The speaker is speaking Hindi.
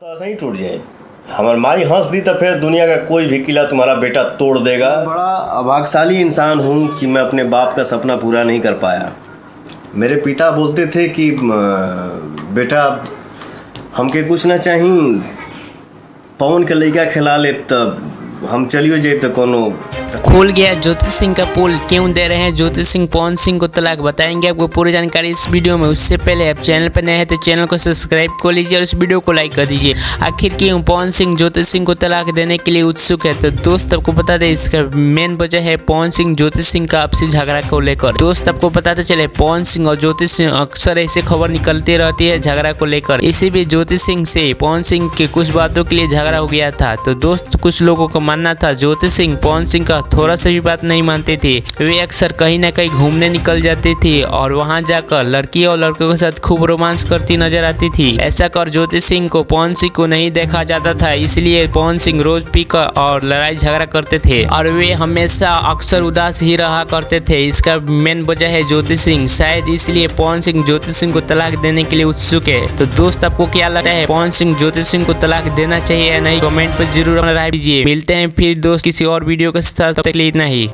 तो ऐसा ही टूट जाए। हमार माई हंस दी तो फिर दुनिया का कोई भी किला तुम्हारा बेटा तोड़ देगा। बड़ा अभाग्यशाली इंसान हूँ कि मैं अपने बाप का सपना पूरा नहीं कर पाया। मेरे पिता बोलते थे कि बेटा हमके कुछ ना चाहिए, पवन के लड़का खिला ले तब हम चलियो जाए तो कोनो। खुल गया ज्योति सिंह का पोल, क्यों दे रहे हैं ज्योति सिंह पवन सिंह को तलाक, बताएंगे आपको पूरी जानकारी इस वीडियो में। उससे पहले आप चैनल पर नए हैं तो चैनल को सब्सक्राइब कर लीजिए और इस वीडियो को लाइक कर दीजिए। आखिर क्यों पवन सिंह ज्योति सिंह को तलाक देने के लिए उत्सुक है, तो दोस्त आपको बता दें इसका मेन वजह है पवन सिंह ज्योति सिंह का आपसी झगड़ा को लेकर। दोस्त आपको बताते चले पवन सिंह और ज्योति सिंह अक्सर ऐसी खबर निकलती रहती है झगड़ा को लेकर। इसी भी ज्योति सिंह से पवन सिंह के कुछ बातों के लिए झगड़ा हो गया था। तो दोस्त कुछ लोगों का मानना था ज्योति सिंह पवन सिंह का थोड़ा सा भी बात नहीं मानते थे। वे अक्सर कहीं ना कहीं घूमने निकल जाती थी और वहां जाकर लड़की और लड़कों के साथ खूब रोमांस करती नजर आती थी। ऐसा कर ज्योति सिंह को पवन सिंह को नहीं देखा जाता था, इसलिए पवन सिंह रोज पीकर और लड़ाई झगड़ा करते थे और वे हमेशा अक्सर उदास ही रहा करते थे। इसका मेन वजह है ज्योति सिंह, शायद इसलिए पवन सिंह ज्योति सिंह को तलाक देने के लिए उत्सुक है। तो दोस्त आपको क्या लगता है, पवन सिंह ज्योति सिंह को तलाक देना चाहिए या नहीं, कमेंट पर जरूर अपना राय दीजिए। मिलते हैं फिर दोस्त किसी और वीडियो के साथ, तब तक के लिए इतना ही।